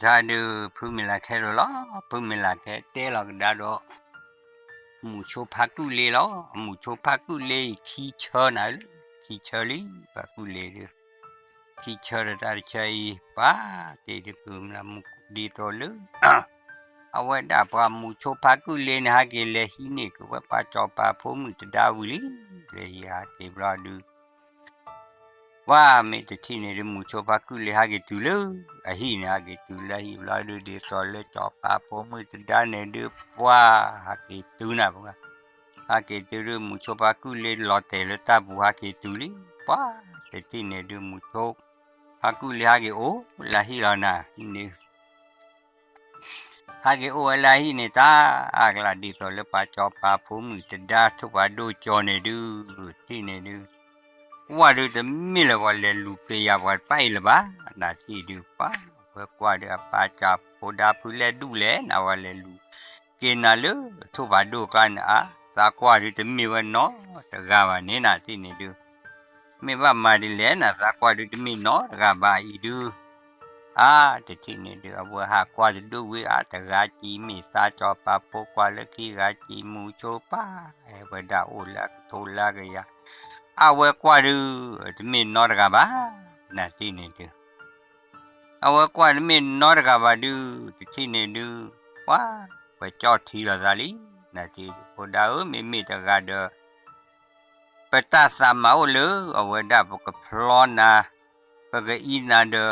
ถ้าดูพูดไม่ละแค่หรอพูดไม่ละแค่เตะหรอกดาดอหมูโชพักกูเลยหรอหมูโชพักกูเลยขี้เชอนะขี้เชอเลยพักกูเลยดูขี้เชอระดับใจป้าเตะดูพูดไม่ละมุกดีตัวเลยเอาไว้ด่าปาหมูโชพักกูเลยนะฮะเกลหินี่กูว่าป้าจอป้าพูดมึงจะด่าวิลีเลยฮะเตะบลาดูว่าไม่แต่ที่นี่ดูหมูโชพักกูเลยฮะเกตุเลยอะฮีนะฮะเกตุเลยฮิบลาดูเดี๋ยวสอนเลยจอป้าพูดมึงจะด่าเนี่ยดูว่าฮะเกตุนะพวก Haketuru mucho pakule lote tabu haketuli pa tetine du mucho hakule hage o lahi lana tine hage o lahi ne ta agla di so le pa cho pa phu mu tada thu pa do cho ne du tine du wa du de mi le wa le lu pe ya wa pai le ba na ti du pa kwa de pa cha poda phu le du le na wa le lu ke na lu thu pa do kan a sa kwa du de mi wa no ta ga ba ne na ti ne du mi ba ma di le na sa kwa du de mi no ta ga ba i du te ti ne du a wa ha kwa du wi a ta ga chi mi sa cho pa po kwa le ki ga chi mu cho pa e wa da o la tho la ga ya a wa kwa du de mi no ta ga ba na ti ne du a wa kwa de mi no ta ga ba du ti ne du wa wa cho thi la za li na ti po da o mi ta ga de peta sama o le a wa da po ka plon na pa ga I na de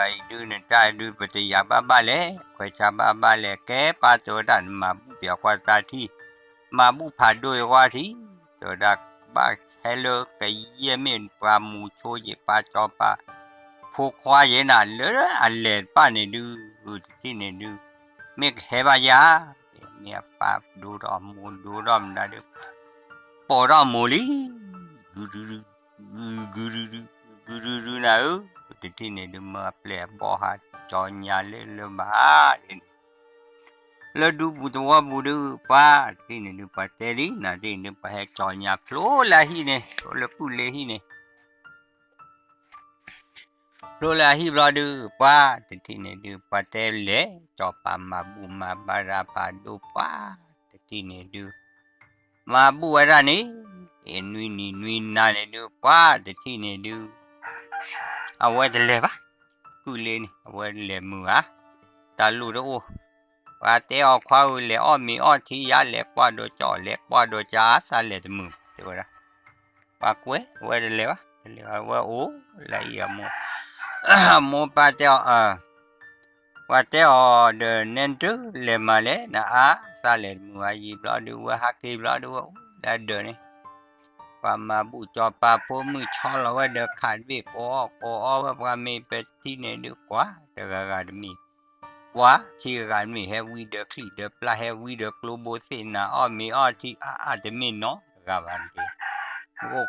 ai du ne ta du pa te ya ba le kwa cha ba le ke pa to dan ma bu pya kwa ta thi ma bu pha do wa thi to da ba hello ka ye min pa mu cho ye pa cho pa pho khwa ye na le a le pa ne du ti ne du me he ba ya me pa du ro mu du ro na de po ro mu li gu gu gu na ti ne du ma ple bo ha cho nya le ba le du bu to wa bu du pa ti ne du pa te li na ti ne pa he cho nya plo la hi ne le pu le hi ne lo la hi bla du pa ti ne du pa te le cho pa ma bu ma ba ra pa du pa ti ne du ma bu wa ra ni e nui na ne du pa ti ne du a wa de le ba ku le ni a wa le mu ha ta lu do wa te o khwa le o mi o thi ya le kwa do cho le kwa do cha sa le de mu te wa pa kwe wa de le wa o la ya mo mo pa te wa te o de nen tu le ma le na a sa le mu a yi bla du wa ha ki bla du da de ni pa ma bu cho pa po mu cho la wa de khan vi ko wa mi pe ti ne du kwa te ga de mi wa chi ga mi he we the cli the pla he we the global sin na o mi o ti a de mi no ga ban ti o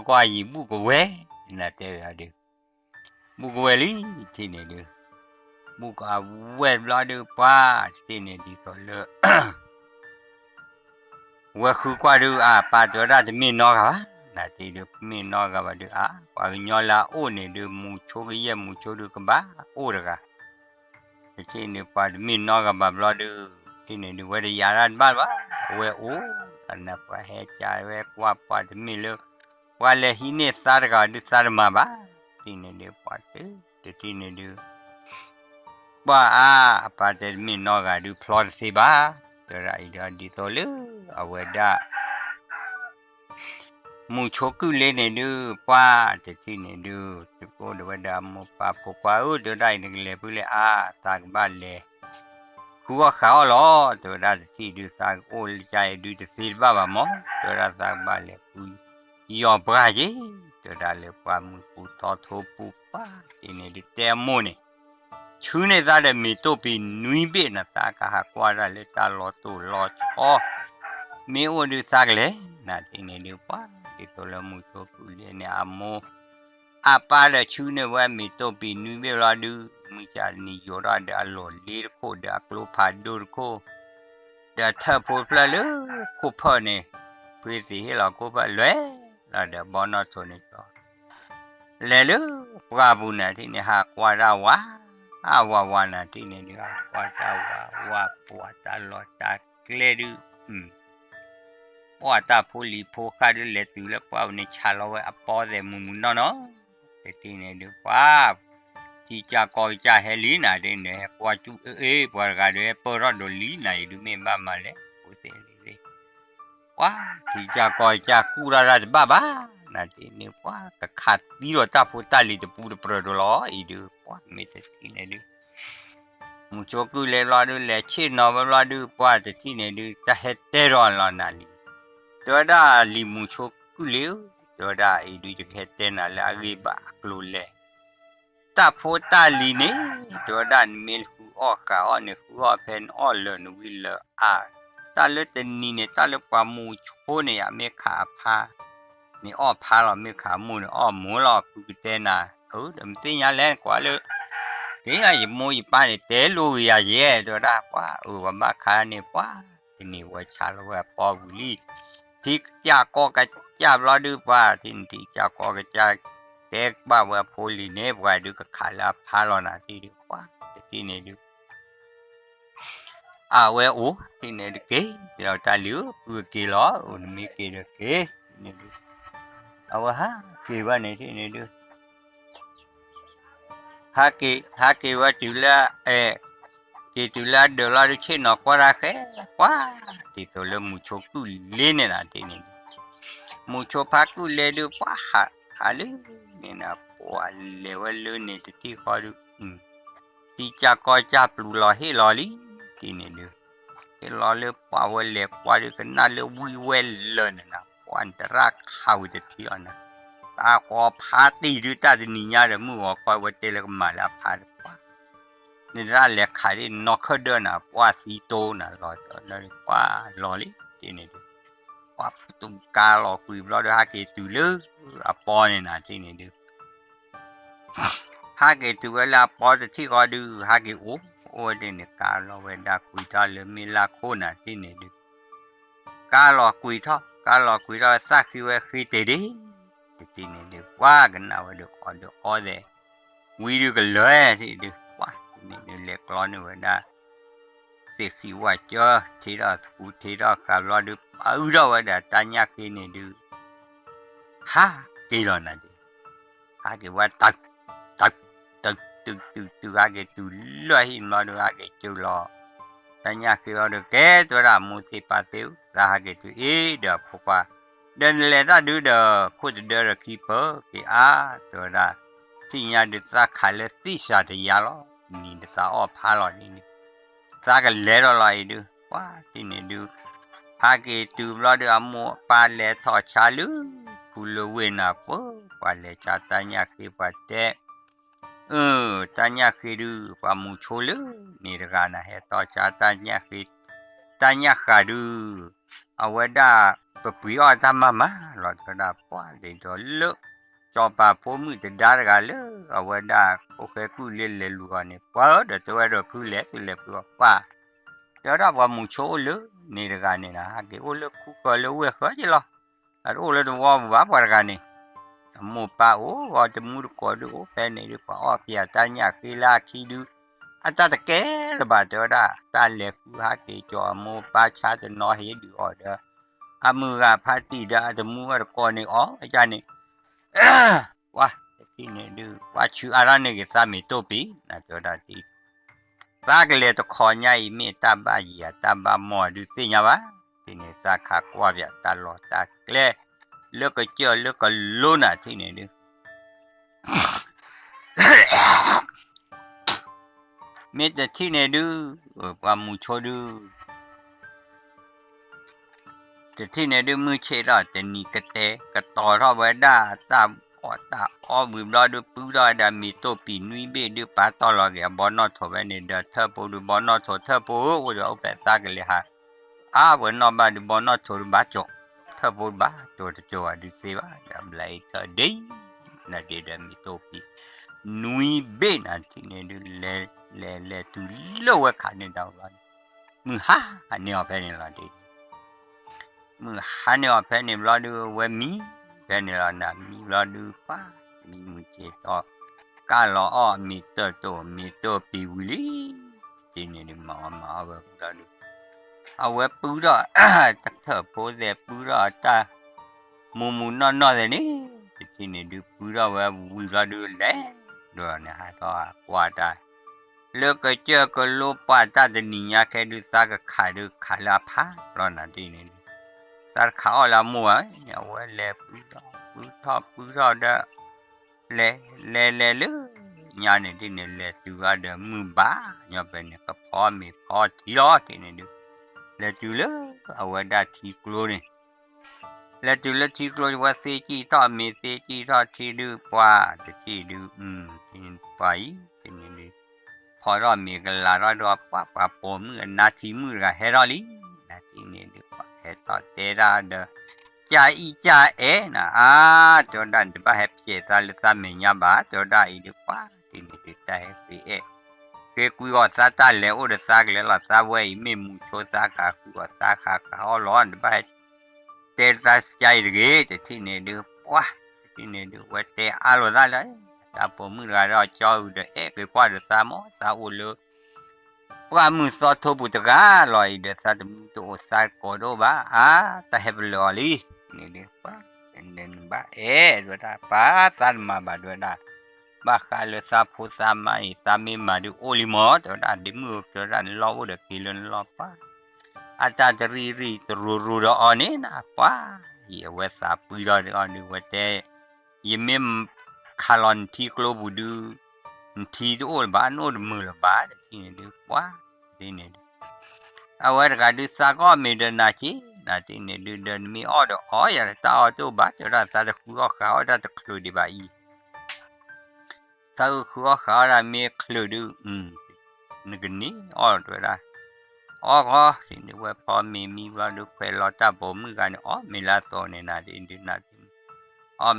kwa yi bu ko we na te ga de bu ko we li ti ne du bu ka we bla du pa ti ne di so le we khu kwa du pa to da de mi no ga na ti du mi no ga ba du pa nyo la o ne du mu cho ge ye mu cho du ka ba o da ga ti ne pa de mi no ga ba bla du ti ne du we de ya ran ba we o na pa he cha we kwa pa de mi le wa le hi ne sa da ga du sa ma ba ti ne du pa ti ne du ba pa de mi no ga du plot si ba to ra I da di to le a we da mu cho ku le ne du pa ti ne du ti ko de wa da mo pa po pa o de dai ne le pu le ta ba le ku wa kha lo to da ti du sa o le cha du ti si ba mo to da sa ba le ku yo ba ji to da le pa mu pu so tho pu pa ti ne du te mo ne chu ne da de mi to pi nui be na sa ka ha kwa da le ta lo to lo cho me o du sa le na ti ne du pa ti to le mu to ku le ne a mo a pa le chu ne wa mi to pi nui be la du mu cha ni yo da da lo le ko da klo pha do ko da tha po pla le ko pha ne pri si he la ko pa le la da bo na so ne to le lu pra bu na ti ne ha kwa da wa ว่านะที่เนี่ยดีว่าจะว่าปวดตลอดตาเกลือว่าตาพูลีพูคาดูเลตุแล้วว่าในชาลาวะปอเดมุนเนาะที่เนี่ยดีว่าที่จะคอยจะเฮลีน่ะที่เนี่ยว่าจูว่าการเดปรอดลีน่ะดูไม่บ้ามาเลยโอ้เตเลยว่าที่จะคอยจะคูราราบ้าบ้านะที่เนี่ยว่าก็ขาดดีรถตาพูตาลีจะพูดปรอดล้ออีดูว่าไม่แต่ที่เนี่ยดูmucho que le lo de leche no lo de pa de tiene de ta hetero lo na li toda li mucho que le toda e du je hetena la ri ba klo le ta fota li ne toda mil fu o ka o ne fu o pen o le no wi le a ta le te ni ne ta le pa mucho ne ya me kha pha ni o pha lo me kha mu ne o mu lo pu te na de tin ya le kwa le thế ai mua ba để té lui à dễ rồi đó quá và mà khá này quá thì nhiều quá chả là quá bỏ đi thì cha có cái cha lo đưa qua thì cha có cái cha té ba và phôi nè và đưa cái khá là phá lo nè thì được quá thì này được vậy thì này được kế rồi ta liếu vừa kỳ ló rồi mới kỳ được kế này được ha kỳ ba này thì này được haki wa tula que tula dollar che no para que qua thì tôi là mucho cu lên nè thì này mucho pa cu lên được quá hà lư nên là qua level lên này thì khó được thì cha coi cha plu lo he lo li thì này được cái lo le power le qua được cái na le vui well lên nè quan tra khâu được thì anh ta có party được ta thì nhà rồi mua coi vật tele mà là party nên ra lẽ khai đi nó khơi đơn à qua xí tô nè rồi qua lì thì này qua tung cá lò quỳ lo được hai cái từ lư à po này nè thì này được hai cái từ là po thì gọi được hai cái ố đây này cá lò về đã quỳ ta lên mi la khô nè thì này được cá lò quỳ thôi sa khi tới đi thì này được quá cái nào được có đấy quỳ được cái lưỡi thì được quá nên lệ con nữa đã sẽ khi qua cho thì đó cả lo được ở đâu đã ta nhắc cái này được ha cái lo này ha cái qua tập tập tập từ cái từ lo hình lo được cái chú lo ta nhắc cái lo được cái tôi làm một cái phát phiếu ra cái từ ý được qua đến lẽ ta đưa được cô đưa được keeper cái tôi đã thì nhà được ta khai lên tí sao thì ya lo nhìn được ta phá lo đi ta cái lẽ đó lại được quá thì này được hai cái từ lo được mua ba lẽ thọ cha lứ phụ quên à bố ba lẽ cha ta nhà khi bắt té ta nhà khi được ba mua chô lứ này được cái này thọ cha ta nhà khá được ở ngoài đó bữa bữa ở ta mà rồi cái đó quá để cho lứ cho bà phố mình từ đó ra lỡ ở ngoài đó ok cứ lên luôn này quá để tôi rồi cứ lẽ thì lẽ vừa qua đó vào một chỗ lỡ này là cái này là cái ô lỡ cứ coi lỡ quê khó chứ lo ở ô lỡ vào một bắp cái này một bà vào từ mua được coi được cái này được bảo bia ta nhà khi la khi được anh ta cái là bà đó ta lẽ cứ cái cho một bà cha thì nói hết được rồi đó mưa party đó từ mua được coi này cái này wah thì này được quá chú ara này cái ta mới tốt bí là cho đã thì ta cái lẽ tôi khó nhảy mi ta ba gì ta ba mò được gì nhá ba thì này ta khá qua việc ta lo ta lẽ lúc cái chưa lúc cái luôn à thì này được mi ta thì này được qua mua cho được thì này được mua chơi đó thì ni cái tỏi đó vậy đã ta bùi lo được bùi lo đã mi tô pì nuôi bê được bắt tao lo cái bọn nó thổi về này được thơ bố được bọn nó thổi thơ bố rồi ông bé ta cái này ha bọn nó ba được bọn nó thổi bắt chỗ thơ bố bắt chỗ được gì ba làm lại thơ đấy là để được mi tô pì nuôi bê là thì này được lẹ từ lâu cái khả năng đâu rồi mưa anh nhớ về này là đi mưa anh nhớ về này là được về mi cái này là nằm mi lo được quá mi mới chết to กาลออ้อมีตัวปีวิลีทีนี้ดิมาเวลาดูเอาเว็บปูดอตักเถอะโพสเดปูดอตามูนอนเลยนี่ทีนี้ดูปูดอเว็บวิลาดูแลดูเนี่ยฮะก็กว่าได้เลิกก็เจอก็ลูปาตาเดนิยาแค่ดูสักขาลาพาร้อนนะทีนี้สักขาละมัวเนี่ยเว็บเล็บปูดอเด้อเลลืญาเนี่ยที่เนี่ยเลตัวเดิมมือบ้าเนี่ยเป็นเนี่ยก็พอมีพอที่รอที่เนี่ยดูเลตัวเลยเอาไว้ได้ที่กลัวเนี่ยเลตัวเลยที่กลัวว่าเสียจีต่อมีเสียจีต่อที่ดูกว่าจะที่ดูที่ไปที่เนี่ยดูพอเรามีกันละเราป้าปอมือนาทีมือกับเฮรอลีนาทีเนี่ยดูว่าเฮต่อเตระเดอจ่านะจนดันจะบ้าเฮปเชสาลซาเมียบ้าจนได้ดีกว่าที่นี่ติดใจเฮปปี้คือคุยว่าซาตาเลวเดซักเลล่ะซาเว้ยไม่มุโชซากาคุยว่าซาคาเขาร้อนบ้าเตะซาใจดีแต่ที่นี่ดูว่าที่นี่ดูว่าเตะอาโลซาเลยแต่ผมมือเราจอดคือว่าเดซามอซาอุลว่ามือสอดทบุตรกาลอยเดซาตมุตัวซาโกโดบ้าแต่เฮปลอลีนี่เด็กป้าเดินบ้าดูได้ป้าสันมาบ้าดูได้บ้าคาเลซาพูซามาอีสามีมาดูโอลิมอดูได้ดิมือดูได้ล้ออุดกิลนล้อป้าอาจารย์จะรีตรูดอันนี้นะป้าเหี้ยเวสาปุยดอันนี้เวเตยิมมคาลอนที่กลบูดูที่ตัวบ้านโน้ตมือละบ้าที่นี่ดูป้าที่นี่เอาไว้ก็ดูสักก็ไม่เดินนาทีนาทีนี้ดูเดินมีออเดอร์อย่าตาตัวบ้าจะได้สัตว์คู่เขาได้ตะคลุดีบ่ายสัตว์คู่เขาได้มีคลุดูนึกนี่ออตัวได้ก็ทีนี้ว่าพอมีว่าดูเพื่อเราจับผมกันมีลาโซเนี่ยนาทีนี้นาที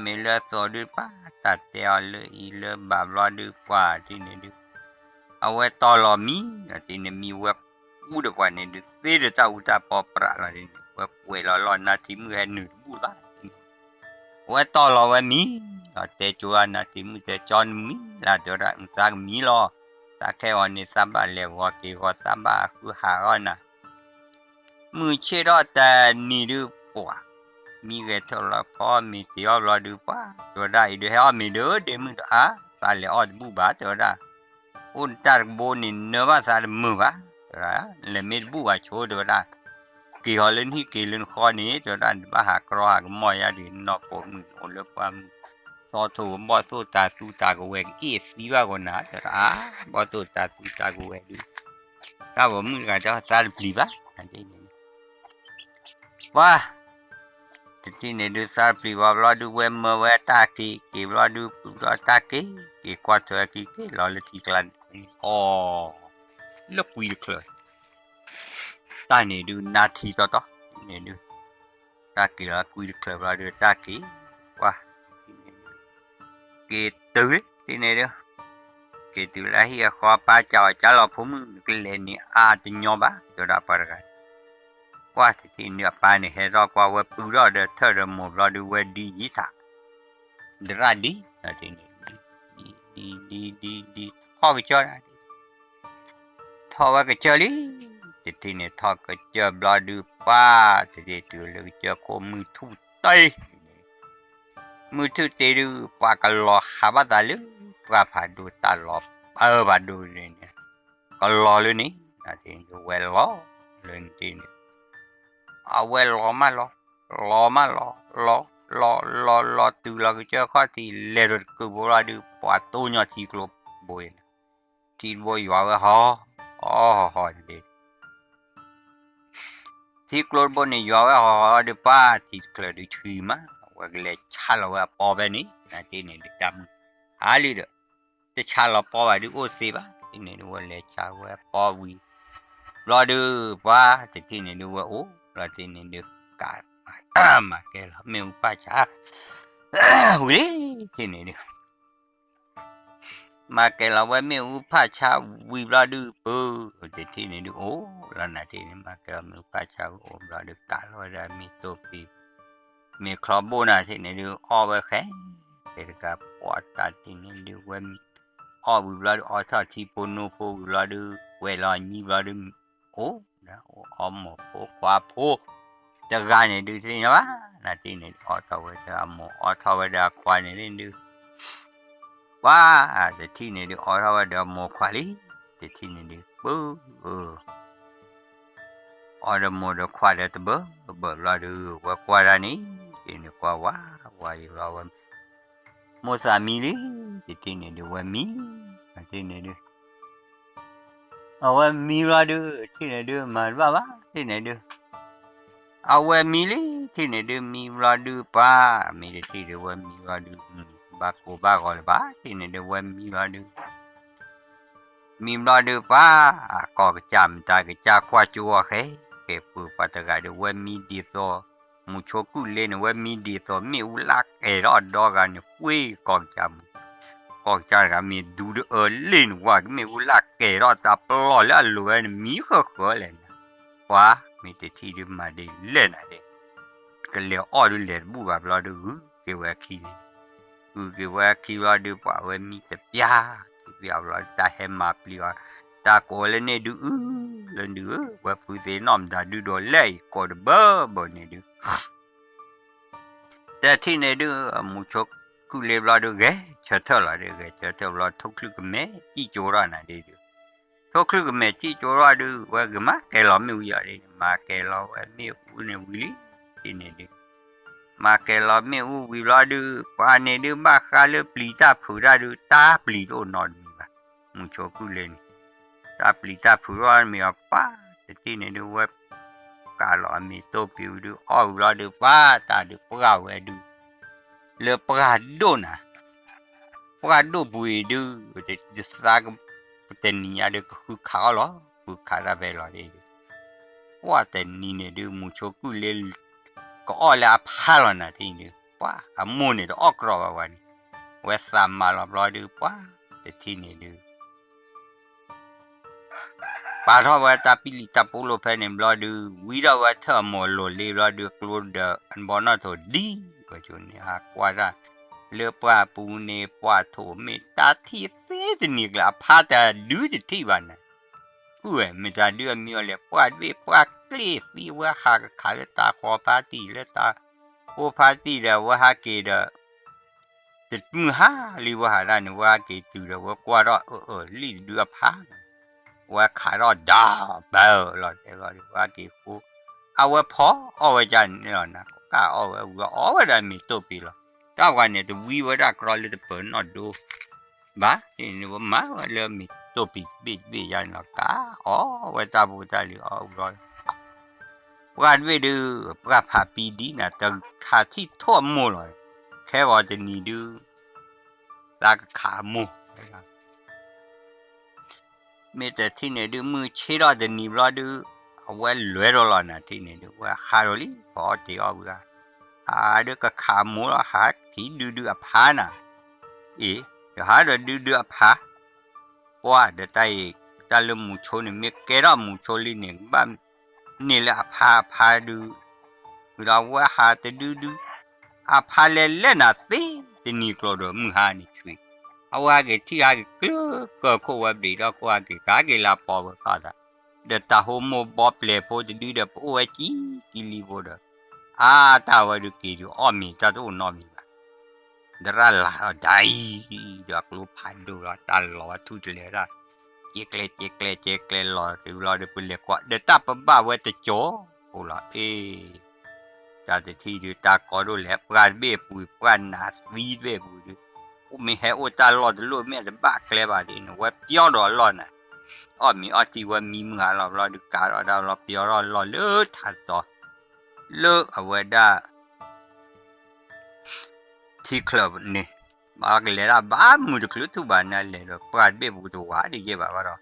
มีลาโซดูป้าตัดเตียวเลยเลยแบบเราดูกว่าที่นี่ดูเอาไว้ต่อรอมีนาทีนี้มีว่าudah kau ni sudah tahu tak apa perak lah ni. Kue lolo nanti mu henu bulan. Kue tolo kue mi, te cua nanti mu te con mi lah tu orang sang mi lo. Tak kau ni sambar lewat kau sambar aku harana. Mu cerita tak ni tu puah. Mi kata lah pa mi tiap lah tu pa. Tu dah itu hal mi tu dia mu tu salah od bubat tu dah. Untar bonin neva salah mu ba. là mệt bù à chỗ đó là kỳ họ lên hi kỳ lên kho ní cho nên bà hạ cò hạ mọi gia đình nó cũng ổn lắm qua so thủ bỏ số ta su ta của về ít xí vào còn nã cho đã bỏ số ta su ta của về đi sao mà mình cả cho ta lì bá anh chị wow thì này đưa sa lì vào lo đưa về mơ về ta kỳ lo đưa lo ta kỳ qua thôi kỳ lo là kỳ lần lúc quý được rồi ta này đưa na thi to này đưa ta kỳ là quý được rồi và đưa ta kỹ qua kỳ từ thì này đưa kỳ từ là hi kho pa chào trả lo phú mừng cái lên này từ nhau bá tôi đã phải rồi qua thì nửa pa này hết rồi qua với bự rồi được thở được một rồi đưa về đi gì thà ra đi là thì đi kho cái chơi thọ cái chơi đi thì này thọ cái chơi bla đưa pa thì từ từ chơi có mưa thu tây đưa pa cái lò hả bắt ta lứ pa phải đưa ta lò bà đưa này cái lò luôn ní là thì quay lò lên thì quay lò từ là cái chơi khó thì lê rồi cứ bố ra đưa pa tôi nhỏ thì club bồi thì bồi vào họ đi thì club bồi này vào họ đi pa thì club đi chơi mà và cái lệ cha là pa bên này là thì này đi đâm ali được thì cha là pa vào đi ô xí ba thì này đi qua lệ cha qua pa vi lo đưa pa thì này đi qua ô là thì này được cả mà cái là mèo pa cha thì này được mà cái là với mèo pa cha vi lo đưa bơ thì này được ô là này thì mà cái mèo pa cha ô lo được cả lo ra mi tô pi mi club bô này thì này được o về khé thì được cả quả ta thì này được với อ้อวิบลาดูอ้อท่าที่ปนโนโพวิบลาดูเวลานี้วิบลาดูโอ้นะอ้อมโพควาโพจะการเนี่ยดูสินะวะนาทีเนี่ยอ้อท่าเวดาโมอ้อท่าเวดาควาเนี่ยดูว่าแต่ที่เนี่ยดูอ้อท่าเวดาโมควาลีแต่ที่เนี่ยดูปุ๊บอ้อเดโมเดควาเดตเบอร์ลาดูว่าควาดานี่ที่เนี่ยควาว่าอยู่เราว่าโมซามิลีที่เนี่ยดูว่ามีที่เนี่ยดูเอาว่ามีเราดูที่เนี่ยดูมาบ้าที่เนี่ยดูเอาว่ามีลีที่เนี่ยดูมีเราดูป้ามีที่เนี่ยว่ามีเราดูบ้ากูบ้าก็เลยบ้าที่เนี่ยดูว่ามีเราดูมีเราดูป้าก็จำตาก็จะควาจัวเก็บปูปัตตาดูว่ามีดีโซมุชกุเล่นว่ามีดีโซมีอุลักรอดดอกันวิ่งก็จำ ก็จะรามีดูเล่นว่าไม่อุลักเกรอตาปลอแล้วรวยมีเขาเลยนะว่ามีแต่ที่ดูมาดีเล่นอะไรก็เลยอ้อดูเล่นบูแบบเราดูเกี่ยวกับขี้เกี่ยวกับขี้เราดูว่าว่ามีแต่เปียที่เปียเราตาเห็นมาเปลี่ยตาโกเลยเนี่ยดูเล่นดูว่าผู้เสียน้ำตาดูโดนเลยก็ดูเบอเนี่ยดูแต่ที่เนี่ยดูมุชกกูเลยเราดูแกเชื่อเท่าเราดูแกเชื่อเท่าเราทุกข์ก็ไม่จีโจรานะดูทุกข์ก็ไม่จีโจราดูว่าก็มาแกเราไม่อยากเลยมาแกเราไม่อุเนี่ยวิลีที่เนี่ยดูมาแกเราไม่อุวิเราดูปานเนี่ยดูมาข้าเลยปลีตาผูราดูตาปลีโดนอนมีบ้ามุชกกูเลยตาปลีตาผูรามีอ่ะป้าแต่ที่เนี่ยดูว่าการเรามีตัวผิวดูอ้อเราดูป้าตาดูปลาเวดูเลปลาโดนะปลาโดบุยดูจะสักเป็นนี่อะไรก็คือขาหรอคือขาละเวลาเลยว่าแต่นี่เนี่ยดูมุชกุเลยก็อ้อแล้วพาลนะที่นี่ว่าขมูนี่ต้องออกรอวันเวสามมาลอบรอดูว่าแต่ที่นี่ดูปาทว่าตาปิลิตาปูโลเพนบลอดูวิดาวเธอมอลโลเลบลอดูคลูดอันบอนาโตดีว่าจุนี่ฮะกว่าละเลือปลาปูเนปลาโถเมตาที่เฟสนี่กละพาแต่ดูที่บ้านนะอุ้ยไม่ตาดูมีอะไรปลาด้วยปลากลีฟีว่าหากขาเลตาคอพาตีเลตาโอพาตีเดว่าหาเกเดจะมือหาลีว่าหาได้นว่าเกตูเดว่ากว่าละลีดูพาว่าขารอดดาเบลรอดว่ากี่คู่เอาไว้พอเอาไว้จันนี่หรอนะก็เอาไว้เอาไว้ได้มีตัวปีละถ้าวันนี้ตัววิวได้กรอเลยตัวเปิดนอดดูบ้านี่ว่ามาว่าเริ่มมีตัวปีจันละก้าอ๋อไว้ตาบูตาลีเอาไว้ว่าด้วยดูว่าพาปีดีนะแต่ขาที่ทั่วมูเลยแค่ว่าจะนี่ดูลากขามูมีแต่ที่เนี่ยดูมือเชื่อเดนิบลาดูเอาไว้รวยรอนะที่เนี่ยดูว่าฮาร์ลีพอที่เอาละดูก็ขามูละหาที่ดูอพานะเดี๋ยวหาดูอพาว่าเดี๋ยวตาลุมูโชนี่มีเกล้ามูโชลีเนี่ยบ้านนี่แหละพาดูเราว่าหาแต่ดูอพาเล่นนะสิที่นี่ก็ดูมือหานี่ช่วยเอาว่าเกที่อาเกลือก็ว่าบีเราก็ว่าเกกาเกลาปอบก็ได้เดต้าโฮโมบอปเลโพจะดูเดปโอเอจีกิลิโบเดตาว่าดูกิริโอมีตาตัวนอมีบ้าเดรัลลาได้เดี๋ยวกลัวพันดูละตาลอทุจเลยละเจเกลลอคือรอเดปุเลกว่าเดต้าปบ้าเวตโจโอละตาแต่ที่ดูตาก็ดูแลปราณเบบปุยปราณนาสีเบบปุยไม่ให้โอตาลอดลูกแม่จะบ้าเกลบาดีนะว่าเปียวรอลอนะมีที่ว่ามีมือเราดูการเราเปียวรอเลือทันต่อเลือเอาไว้ได้ที่คลับนี่มาเกลือบ้ามือดูคลุทุบานนั่นเลยปราดเบบบุตรว่าดีเก็บบ้าเรา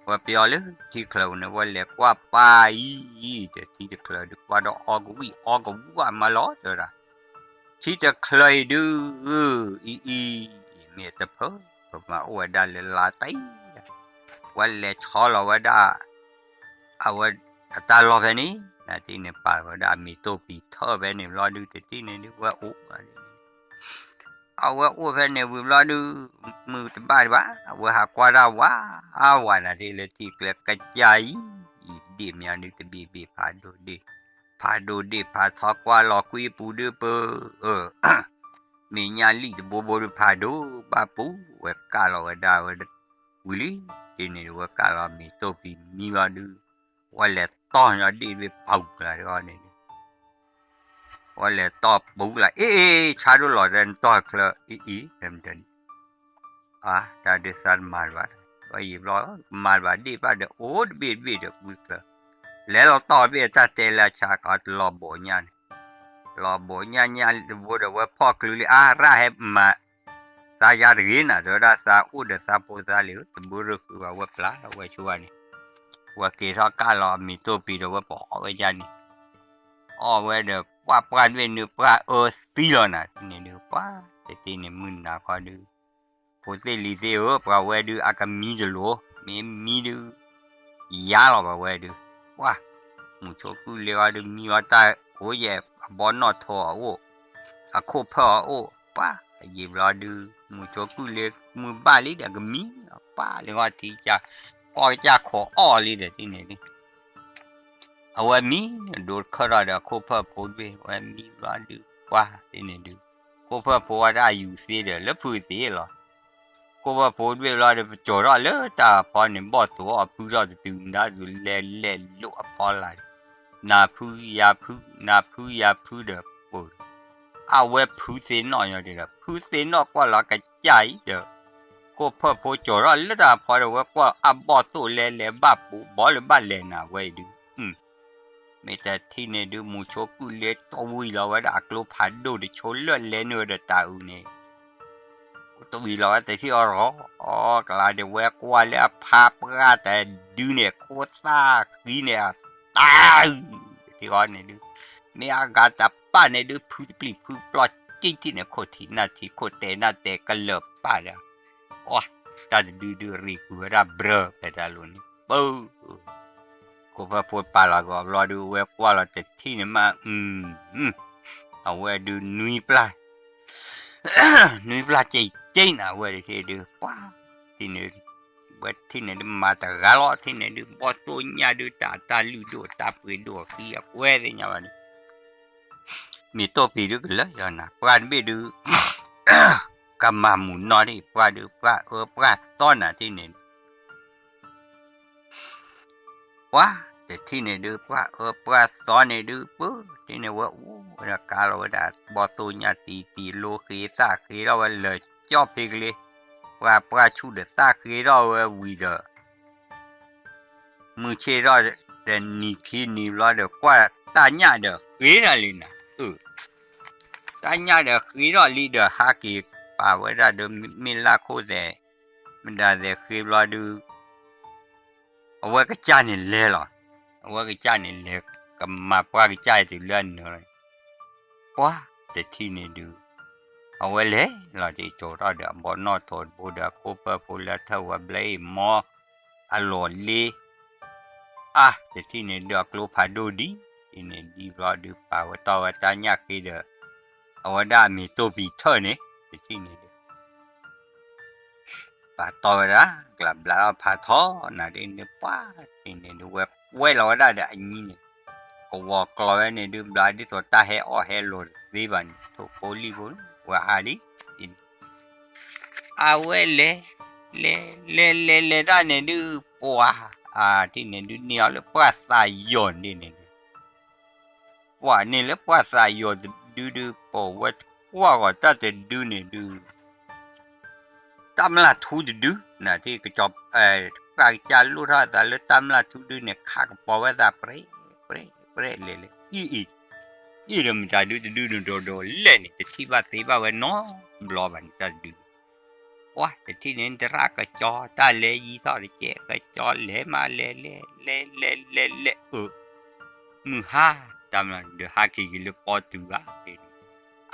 ว่าเปียวเลยที่คลับนี่ว่าเล็กว่าไปแต่ที่คลับดูว่าเราออกว่ามาล้อเถอะนะที่จะเคยดูเมียตะเพอมาอวดได้เลยลาไตวันเล็กชอเราว่าได้เอาว่าตาลอแบบนี้นะที่เนี่ยป่าวว่าได้มีตัวปีเท่าแบบนี้รอดูแต่ที่เนี่ยว่าอะไร awa uwe ne wuladu mu tebai ba awa hakwara wa awa na de le tikle kajai di mia ni te bi pado de pa tho kwa lo kui pu de pe mi nya li de bo de pado ba pu we ka lo da we wili ti ne we ka lo mi to bi mi wa du wa le to ya di bi pau la ro ne wa le to pu la cha do lo den to kle dem den ta de san mal ba wa yi lo mal ba di ba de o bi de wi kle le lo to bi ta te la cha ka lo bo nya lo bo nya bo de we po klu li ra he ma sa ya ri na do da sa u de sa po sa li te bu ru ku wa we pla we chu wa ni wa ke tho ka lo mi to pi do we po we ja ni o we de qua pran we nu pra si lo na ni nu pa te ti ni mun na kho du po te li te o pra we du aka mi de lo mi du ya lo ba we du wa mu cho ku le wa du mi wa ta o ye bo no tho o a ko pho o pa ye lo du mu cho ku le mu ba li da ga mi pa le wa ti cha ko cha kho o li de ti ne ni a wa mi do kha ra da ko pho po de wa mi lo du pa ti ne du ko pho po wa da yu se de le phu se lo ko pho po de lo de cho ra le ta pa ne bo so a pu ra de tu da du le lo a pa la na pu ya pu de po a we pu se no yo de pu se no kwa la ka chai de ko pho po cho ra le ta pa de we kwa a bo so le ba pu bo le ba le na we du me ta thi ne du mu cho ku le to wi la wa da klo pha do de cho le no de ta u ne to wi la te thi ro ka la de we kwa le pha pra ta du ne ko sa ki ne ta ti gon ne du me aga ta pa ne du pu pli pu plot ti ne ko ti na te ka le pa da oh ta du ri ku ra bro pe da lu ni bo ko pa po pa la go lo du we kwa la te ti ne ma a we du nui pla chei na we de du pa ti ne we ti ne ma ta ga lo ti ne du bo to nya du ta lu do ta pu do fi a we de nya ba ni mi to pi du la ya na pran bi du ka ma mu no ni pra du pra to na ti ne wa te ti ne du pra so ne du pu ti ne wa ra ka lo da bo to nya ti lo khi sa khi lo le cho pi le pra chu de sa khi lo wi de mu che lo de ni khi ni lo de kwa ta nya de khi ra li na ta nya de khi lo li de ha ki pa we da de mi la ko de mình đã để khi lo du ở cái cha này lê rồi ở cái cha này lê cầm mà qua cái cha thì lên rồi quá để thi này du ở lê là thì chỗ đó để bỏ nó thôi bố đã cố bơ bố là thâu và lấy mò alo lê để thi này được lô phá đô đi thì này đi lo du bảo và tao và ta nhắc cái được ở đó mình tôi bị thơ này để thi này bà tôi đó là phá thó là đi nước quá thì này được quay lại đó để anh nhìn có vợ coi này được lại đi rồi ta hay ở hay rồi gì vậy thôi poly vốn và ali quay lê đó này được quá thì này được nhiều là quá sai dồn đi này quá này là quá sai dồn được bỏ quá gọi ta thì được này được tam là thu được nè thì cái job cái cha lu ra ta le tam là thu được nè khác bỏ vào ta pre le đâm ta được đồ lên thì ba về nó lo bạn ta được quá thì nên ra cái cho ta le gì thôi để cái cho le mà le ha tam là được ha kỳ cái lúc bỏ tu á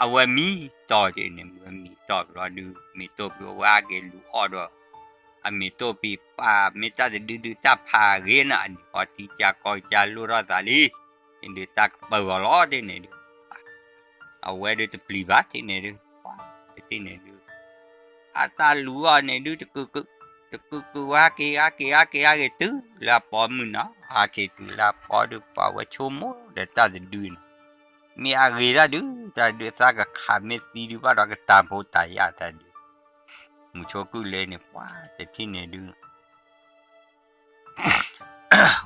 awa mi to de ne mi to lo du mi to bi wa ge lu order a mi to bi pa mi ta de du ta pha ge na ni o ti cha ko cha lu ra da li in de ta ba lo de ne awa de te pli ba ti ne de ที่เนี่ยดูอาตาลัวเนี่ยดูตะกุว่าเกตุลาปอมุนะอาเกตุลาปอดูปาวชโมเดตาดูนะมีอาเกราดูตาดูสากขาเมสีดูว่าเราก็ตามโพตายาตาดูมุชกุเลเนี่ยว้าแต่ที่เนี่ยดู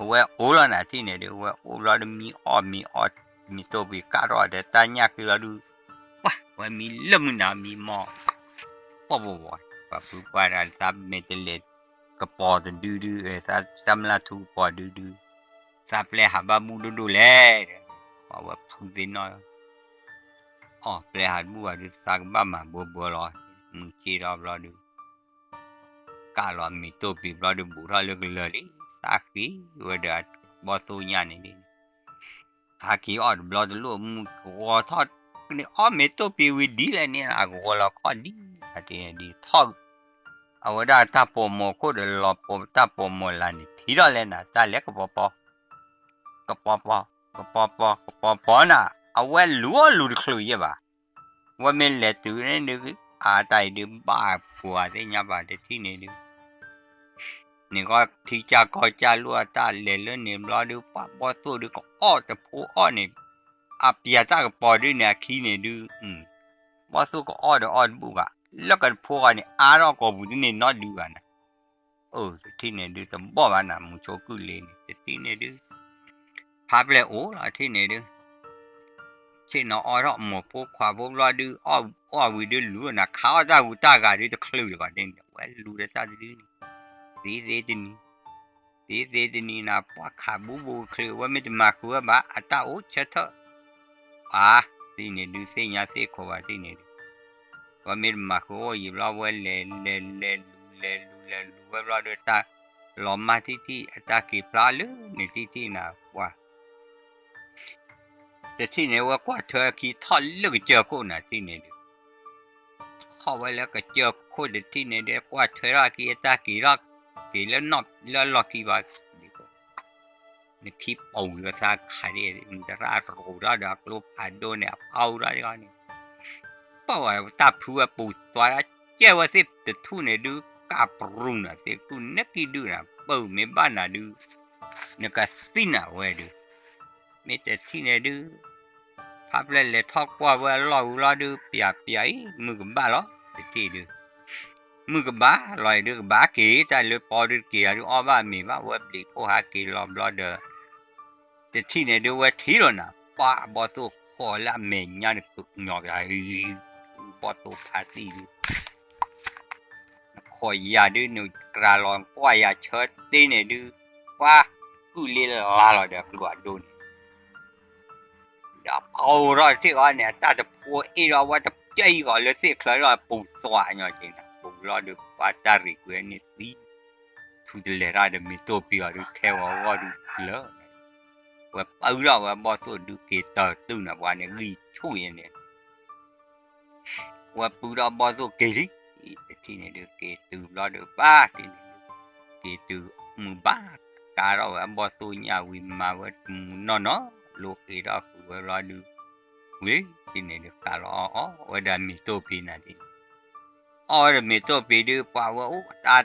เว่าโอลานะที่เนี่ยดูเว่าโอลาดูมีตัวบีการอเดตาญาคือเราดูว่ามีลมนะมีหมอปะปะผู้ปาราซับเมตเลตกระปอดดูซัมลาทูปอดูซับเลหาบามูดูแลว่าพูดสิน้อยอ๋อเปลหาบัวดูสักบ้ามาบัวรอมึงชีรอบรอดูกาลอมีตัวปีรอดูบุรอเลือกเลยสักทีว่าเดือดบอสูญานี่ดิหากี่ออดบลอดลูมึงกัวทอดนี่อ๋อมีตัวปีวิดีเลยเนี่ยอ่ะกัวละข้อดีอาทิตย์ดีทอดเอาไว้ได้ถ้าปมโคเดลปมถ้าปมลานี่ทีละเลยนะถ้าเล็กก็ปอนะเอาไว้ลู่คลุยบ่าว่าไม่เล็ดตัวนี่นึกอาตายดึงบ้าปัวได้ยังบ้าได้ที่นี่ดึงนี่ก็ที่จะก็จะลัวตาเล่นเนี่ยรอดูป้าบอสู้ดูก็อ้อแต่ผู้อ้อนี่อาเปียตาก็ปอดูเนี่ยขี้เนี่ยดูบอสู้ก็อ้อเดออ้อบุกอะแล้วก็พวกเนี่ยอาเราก็บุญนี่นอดูกันนะที่เนี่ยดูแต่บ่มานะมุโชกุเลนี่ที่เนี่ยดูพาไปเลยโอ้ละที่เนี่ยดูเช่นน้ออเราหมดพวกความพวกเราดูอ้อวิดูรู้นะข้าวตาอุตากาดูจะคลื่นเลยก็เด้งว่ารู้ได้ตาดูนี่ดีนะปะขาบูคลื่นว่าไม่จะมาคือว่าอัตตาโอ้เช่าที่เนี่ยดูเสียเสียขวาที่เนี่ยว่าไม่มาคือว่าอยู่เราว่าเล่ว่าเราดูตาล้อมมาที่อัตตากีปลาเลยนี่ที่นะว่าแต่ที่เนี่ยว่ากว่าเธอขี้ทอดเลือกเจอคนนะที่เนี่ยเข้าไว้แล้วก็เจอคนที่เนี่ยเดียกว่าเธอรักกี่ตากี่รักกี่แล้วนอกแล้วล็อกกี่ว่านี่คลิปเอาเรือซาขายได้มันจะราโรราดักลูกผ่านโดนเนี่ยเอาได้ก็นี่เพราะว่าตาผัวปูตัวละเจ้าว่าสิแต่ทุนเนี่ยดูกาปรุงนะสิทุนนักกี่ดูนะปูไม่บ้านนะดูเนี่ยก็สินะเว้ยดูไม่แต่ที่เนี่ยดูพับเลยทอกว่าว่าเราดูเปียมือกับบ้าเหรอที่ดูมือกับบ้าลอยดูกับบ้ากี่แต่เลยพอดูกี่ดูอ้อบ้ามีว่าว่าดีโคหากี่ล้อมล้อเด้อแต่ที่เนี่ยดูว่าที่แล้วนะป้าบอตัวขอละเมียนปุกหยอกอะไรบอตัวพาร์ตี้ดูขอยาดูหนูกระลองกว่ายาเชิดที่เนี่ยดูว่ากูเลี้ยลาเราเด็กกลัวดูเอาเราที่ว่าเนี่ยถ้าจะพูดอีเราว่าจะใจก่อนเลยสิเคยเราปูสวายอย่างจริงนะปูเราดูปัตตาริกเวนี่ตีทุจริตอะไรมีตัวเปียดูแค่ว่าดูเลิศว่าเอาเราว่าบอสดูเกตอร์ตู้นะว่าเนี่ยรีช่วยเนี่ยว่าปูเราบอสเกจิที่เนี่ยดูเกตูเราดูบ้าที่เนี่ยเกตูมือบ้าการเราว่าบอสเนี่ยวิมาว่าเนาะลูกอีเราคือว่าเราดูเว้ยที่เนี่ยดูการเราว่าได้มีตัวปีนั่นเองได้มีตัวปีดูป่าวว่า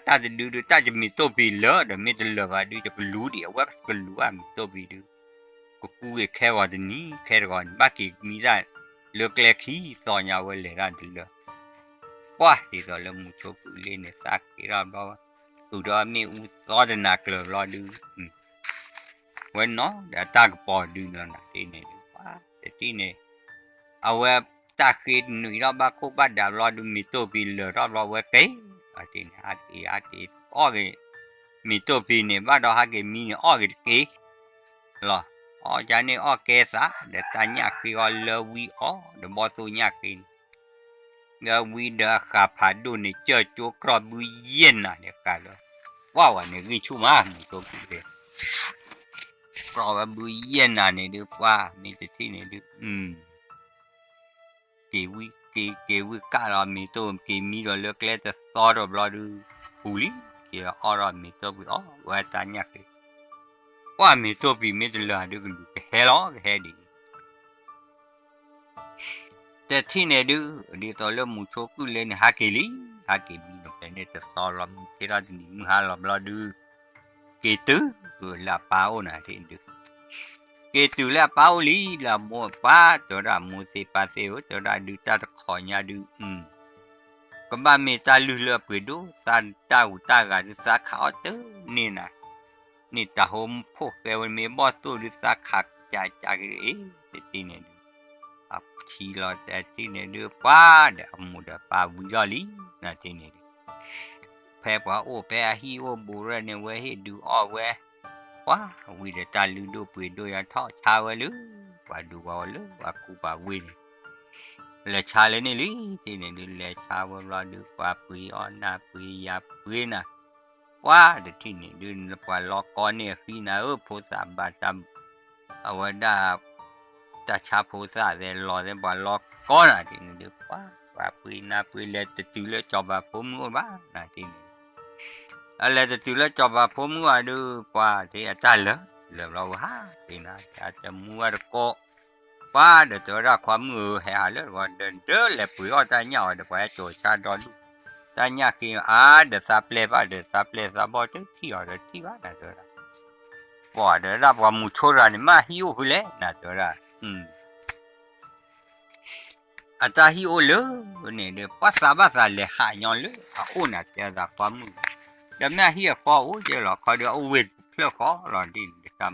ตาจะดูตาจะมีตัวปีเลอะเดี๋ยวไม่จะเลอะว่าดูจะก็รู้ดิว่าก็รู้ว่ามีตัวปีดูก็กูแค่ว่าจะนี่แค่ก่อนบ้ากี่มีได้เลือกเล็กขี้สอนยาวเลยร้านดูเลยว้าที่ตอนเรามุชกุเล่นสักที่เราบอกตัวเราไม่อุตส่าห์นักเลยเราดูวันน้องเดี๋ยวตากปอดูนั่นนะที่นี่ว้าแต่ที่นี่เอาไว้ตาคิดหนุ่ยเราบ้ากูบ้าดาวเราดูมีตัวปีเลยเราไว้เก๋ที่นี่อาทิตย์มีตัวปีเนี่ยบ้าเราหาเกมีเนี่ยเก๋หรอจานนี้เก๋ซะเดี๋ยวตาเนี่ยคือเลวีเดี๋ยวบอสเนี่ยกินเลวีเดี๋ยวขับผ่านดูนี่เจอตัวกรอบบุยเย็นนะเนี่ยกันเลยว้าวเนี่ยกินชุ่มมากมีตัวปีเลยกรอบบุยเย็นนะเนี่ยดูว่ามีแต่ที่เนี่ยดูเกวิกาเรามีตัวเกมีเราเลือกเล่จะซอร์เราดูปุลิเกี่ยวเรามีตัวปีว่าตาเนี่ยกินว่ามีตัวปีไม่ได้เลยดูกันดูเฮลล์ดี แต่ที่เนี่ยดูดีตอนเริ่มมุชกุเล่นฮักเกลีฮักเกลีนเป็นเนี่ยจะสอนเราที่เราจะมีหาเราดูเกตุลาเป้านะที่ดูเกตุลาเป้าลีลาโมป้าตัวเราโมเสปาเซโอตัวเราดูตาขอญาดูก็บ้านเมตาลุเลือไปดูสันตาอุตากาดูสักขาเตนี่นะนี่ตาโฮมพวกเกวันเมบอสสูดูสักขักจากที่เนี่ยดูอับทีเราแต่ที่เนี่ยดูป้าเดี๋ยวมุดป้าบุญยอลีนะที่เนี่ยดูแพ้ว่าโอ้แพ้ฮีโอบูเรเนี่ยเว้ยดูอ้อเว้ยว้าวิเดตาลุดูไปดูยาทอชาวลือว่าดูว่าลือว่ากูว่าวินเลยชาเลยนี่ลิที่เนี่ยดูเลยชาวเราดูว่าปุยอ่อนนะปุยยาปุยนะว้าเดี๋ยวที่เนี่ยดูว่าล็อกก้อนเนี่ยฟีนะโพสาบาตามเอาไว้ได้จะชาโพสาเดี๋ยวรอเดี๋ยวว่าล็อกก้อนอะที่เนี่ยดูว่าปุยนะปุยเลยจะตื่นเลยจอบว่าผมงูบ้านะที่เนี่ยอะไรจะตื่นแล้วจอบว่าผมงูดูว่าที่อาจารย์เลยเราฮะที่น่าจะมัวก็ป้าเดี๋ยวตัวเราความมือแห่เลยว่าเดินเลยปุ๋ยอ้อตาเหนียวเดี๋ยวไปโจชาดอนตาเหนียวคือเดี๋ยวซับเลยป่ะเดี๋ยวซับเลยซับบอลที่ว่าเดี๋ยวที่ว่านะตัวเราว่าเดี๋ยวเราว่ามุชรานี่มาหิวเลยนะตัวเราอาจจะหิวเลยเนี่ยเดี๋ยวภาษาเลยหายอนเลยโอ้น่ะจะจากความมือเดี๋ยวแม่หิวข้อโอ้เจ้าหรอเขาเดี๋ยวเอาเวทเพื่อข้อหลอนดินทำ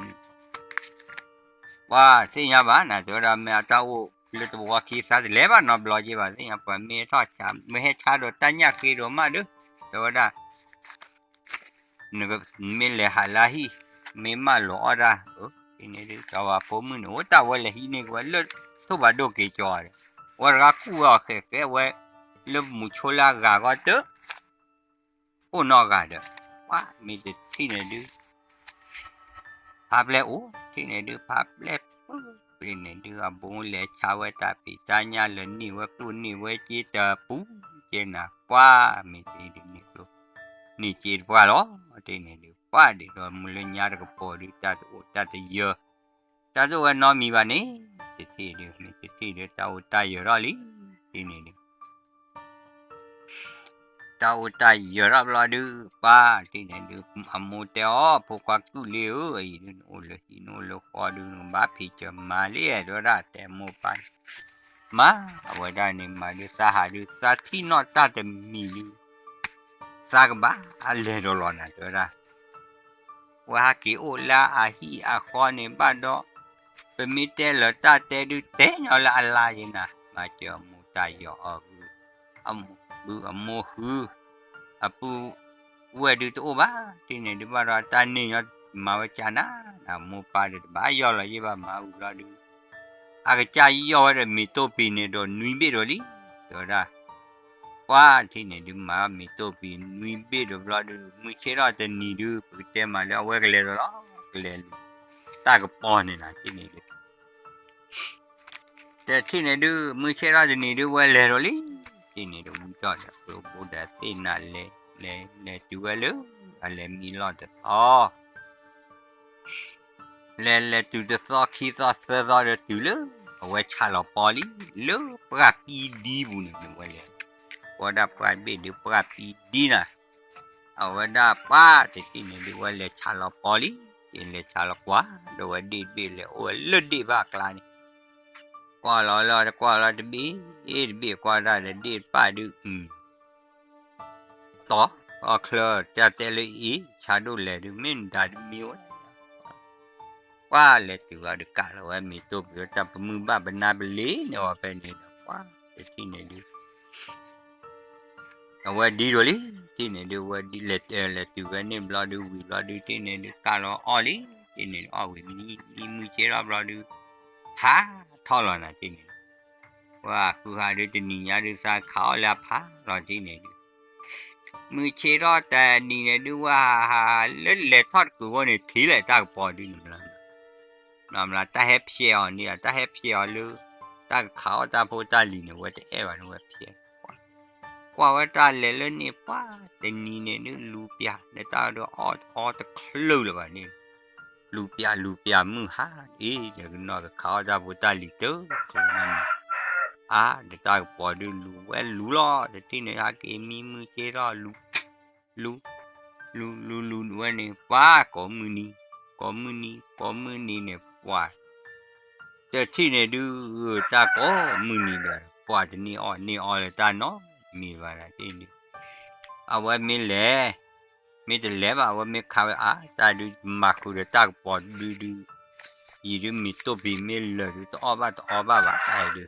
ว่าสิ่งบ้านนะตัวเราแม่เจ้าเลือดวัวขี้สัตว์เล็บนอบลอยจีบ้านสิ่งแบบไม่ทอดชามไม่ให้ชาโดดตั้งยาขี้โดมาดูตัวเราเนี่ยก็ไม่เลยหาลาฮีไม่มาหล่อละทีนี้ดูจะว่าผมมันโอ้แต่ว่าเลยฮีนี่ว่าเลือดทุบดูกี่จอเลยว่ารักกูอ่ะแค่ว่าเลือดมุชลากาก็เตอโอ้นอกาเด้อว่ามีแต่ที่นี่ดูภาพแล้วโอ้ที่นี่ดูภาพแล้วเป็นเนี่ยดูอ่ะบุ้งเลี้ยชาวตาปีตาญาเล่นนี่ว่าปุ่นนี่ว่าจีตาปูเจน่ะว่ามีที่ดูนี่ดูนี่จีบว่าหรอที่นี่ดูว่าดิโดนมุลญาตก็พอดีตาตัวตาตัวเยอะตาตัวน้องมีบ้านนี่ที่ดูนี่ที่ดูตาอุตายเยอะเลยที่นี่ดูตาอุตายเยอะรับรอดูป้าที่นี่ดูอามูเตอพวกกักตุเลี้ยวไอ้ดูโอ้เลยโน่เลยขอดูบ้าพี่จะมาเลี้ยดูราแต่โมไปมาเอาไว้ได้เนี่ยมาดูสหดูสาที่นอตาแต่มีดูสักบ้าอะไรโดนนะตัวละว่ากี่โอลาอาฮีอาคอนในบ้านดอเป็นมิเตลตาเตดูเตนเอาละอะไรนะมาเจอมูตายออามูอามูฮืออาปูเวดูตัวบ้าที่นี่ดูบาราตานี่ยอมาวิจานะอามูปาดูบ้ายอละยี่บ้ามาอุลาดูอากาศยอเรมิโตปีนี่โดนนุยเบโรลีตัวละว่าที่นี่ดูมามิโตปีนุยเบโรบลาดูมุเชราเตนีดูปุตเตมาแล้วเวกเลโรละกเลลตากปอนนี่นะที่นี่ดูแต่ที่นี่ดูมุเชราเตนีดูเวเลโรลีที่นี่ดูมุจอดโปรโบดาตินาเลดูเวลอะไรมีลอดอ๋อเลดูจะซอคีซอเซอร์เดตูเลเอาไว้ชาลอปอลีเลปราปีดีบุญนี่เวลพอได้ปราบีดูปราปีดีนะเอาไว้ได้ป้าที่นี่ดูเวลชาลอปอลีที่เลชาลอกว่าดูว่าดีบีเลโอ้เลดีบ้ากลานี่กว่าเรากว่าเราจะบีกว่าได้ดีป้าดูต่อเคลอจะเตลีชาดูเลดูมินดาดูมิวว่าเลยตัวเราดูกาเราว่ามีตัวเดียวแต่มือบ้าเป็นนาเบลีเนี่ยว่าเป็นนี่ว่าที่นี่ดูเอาว่าดีเลยที่นี่ดูว่าดีเลยตัวนี่เราดูที่นี่ดูกาเราอ๋อเลยที่นี่อ๋อวิมีมือเชื่อเราดูฮะท่อเรานะที่นี่ว่าคือหาดูที่นี่ยาดูสาเขาแล้วพะเราที่นี่ดูมือเชื่อแต่นี่เนี่ยดูว่าเล่ทอดกูว่าเนี่ยทีเลยตาปอดูนี่ละนำละตาเฮปเชียร์เนี่ยตาเฮปเชียร์ลูตาเขาตาโพตาลีเนี่ยว่าจะเอวันว่าเพียกว่าว่าตาเล่นเนี่ยป้าแต่นี่เนี่ยนี่ลูเปียเนี่ยตาดูออตะคลูเลยว่านี่ลูเปียมือฮะเดี๋ยวก็นอกเขาตาโพตาลีเตอร์คือนั่น เดี๋ยวตาก็ปอดูรู้ล้อเดี๋ยวที่เนี่ยเกมีมือเจรอรู้วันนี้ป้าก็มือนี้เนี่ยป้าแต่ที่เนี่ยดูตาก็มือนี้เลยป้าจะนี่อ่อนเลยตาเนาะมีว่าอะไรที่นี่เอาไว้ไม่แหละไม่จะแหละว่าไม่เข้าตาดูมาคุยเดี๋ยวตาก็ปอดูยีดูมีตัวบีไม่เลยดูตัวอ้อบ้าไอ้ดู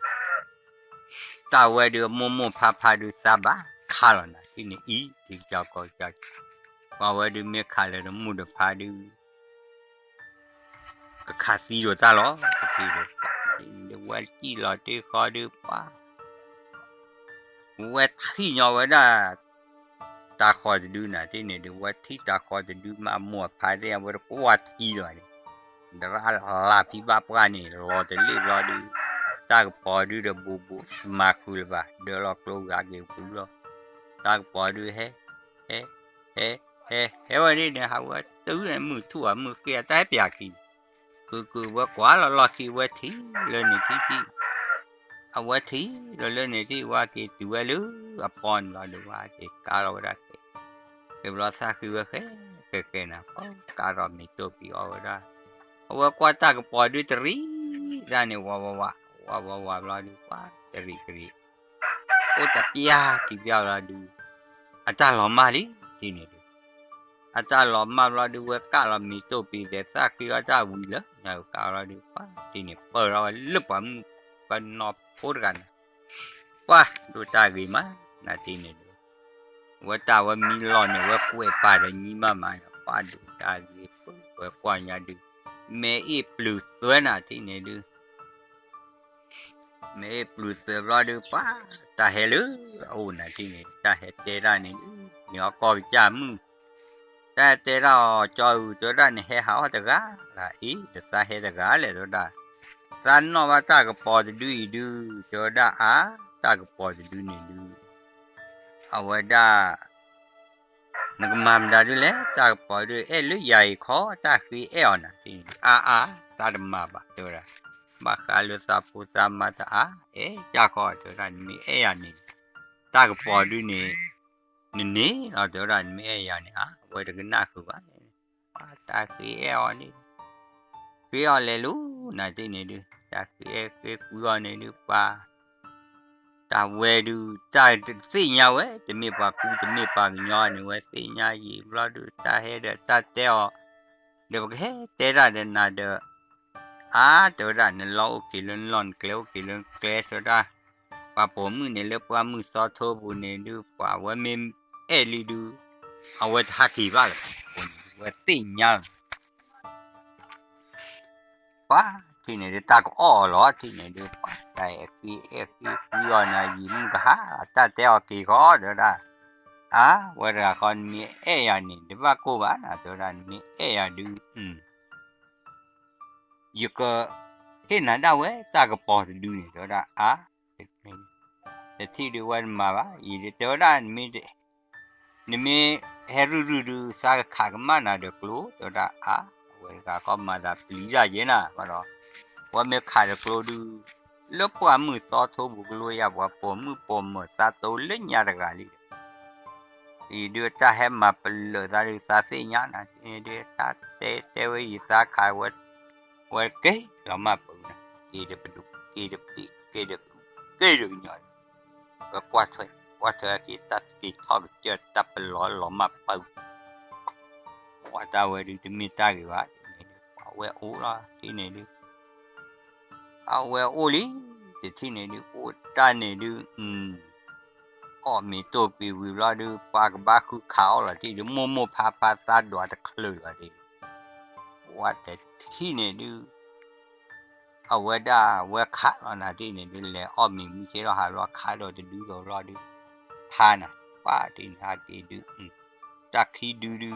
ตาไว้ดูโมพาดูซาบ้าข้าแล้วนะที่นี่ที่เจ้าก็จะว่าไว้ดูไม่ข้าเลยมูดพาดูก็ขาดสีด้วยตาล้อที่ดูเดี๋ยววันที่เราได้ขอดูป้าว่าที่ยอว่าได้ตาขอจะดูนะที่นี่ดูว่าที่ตาขอจะดูมาหมวดพาได้ว่าว่าที่เลยเดี๋ยวลาพี่บ้าปกันนี่รอจะรีบรอดูตาก็พอดูเดี๋ยวบูสมาคุยบ้าเดี๋ยวเราโกรธกันเกี่ยวกับเราตาก็พอดูเฮ้วันนี้เนี่ยเขาว่าตื้อมือทั่วมือเกียร์แต่เปียกินคือว่ากว่าเราคิดว่าที่เลยนี่ที่เอาว่าที่เราเลยนี่ที่ว่ากี่ตัวรู้กับปอนเราดูว่าที่การเราได้เดี๋ยวเราสักคือว่าแค่นะการเราไม่ตัวปีเอาได้เอาว่ากว่าตาก็พอดูตรีด้านนี้ว่าเราดูว่าตรีโอ้แต่ปียกี่ปีเราดูอาจารย์หล่อมาดิที่นี่อาจารย์หล่อมาเราดูว่าการเรามีตัวปีแต่สักคืออาจารย์วิ่งแล้วเนี่ยการเราดูว่าที่นี่เปิดเราลึกกว่ากันนอพูดกันว่าดูตาดีมั้ยนาทีนี้ดูว่าตาว่ามีหล่อเนี่ยว่าคุยป่าเรื่องนี้มาป้าดูตาดีว่ากว่าอย่าดูเมย์ปลุกสวยนาทีนี้ดูเมย์ปลุกสวยเราดูป้าตาเฮลูโอ้นาทีนี้ตาเฮเจรานี่เนี่ยก็วิจารณ์แต่เจราจอยตัวด้านเฮหาตัวกาละเดี๋ยวตาเฮตัวกาเลยตัวด้าตานนอว่าตาก็พอจะดูตัวด้าตาก็พอจะดูนี่ดูเอาไว้ด้านักมามดาดูเลยตาก็พอดูลุยใหญ่ขอตาคือนะที่ตาดมาบะตัวด้าบาคาลุซาปูซามาตาจ้าขอตัวด้ามีนี่ตาก็พอดูนี่เราตัวด้ามีนี่ไว้ตะกันนักคือว่าตาคือนี่คือเลยลูนาที่นี่ดูตาคือนี่ดูป้าตาเวดูตาสิญญาเวจะมีปากกูจะมีปากญานี่เวสิญญายีบลาดูตาเฮเดตาเตอเดี๋ยวเตระเดนาเดตัวด้านเรากินลอนเกลียวกินเกลียวตัวด้าป้าผมมือเนี่ยเล็บว่ามือซอทบุเนี่ยดูป้าว่ามีลิดูเอาไว้ทักกี่บ้างไว้สิญญาป้าที่ไหนตาก็หรอที่ไหนดูป้าแต่คือย้อนยิ้มก็ตาเตอกี่ข้อเดี๋ยวได้ว่าเราคนมีนี่เดี๋ยวว่ากูบ้านตัวนั้นมีดูอยู่ก็เห็นดาวตาก็พอจะดูนี่ตัวนั้นแต่ที่ดูวันมาว่าตัวนั้นมีเฮรูสักขากมันเด็กลูตัวนั้นว่าก็มาได้ปลีได้ยังนะก็รอว่ามีขากลูดูแล้วพอมือต่อทุบกลูยาว่าปมซาโตเล่นยาดกาลีดูตาเห็นมาเปลือกตาดูซาสิญาณดูตาเตวิสาขายว่าเก๋เรามาเปลือกกี่เดือดกี่เดือญาณก็กวาดกี่ตัดกี่ทอดเจอตับเปลือกเรามาเปลือกว่าตาว่าดูจะมีตากี่ว่าเอาไว้โอ้ละที่ไหนดูเอาไว้โอ้ลิที่ไหนดูโอ้ตาเนี่ยดูมีตัวปีวิลาดูปากบ้าคือขาวละที่ดูโมพาตาดวดคลื่นละที่ว่าแต่ที่เนี่ยดูเอาไว้ได้ไว้ขาดนะที่เนี่ยดูเลยมีเชื่อหาว่าขาดเราจะดูเราดูทานะป้าที่หาที่ดูจากที่ดู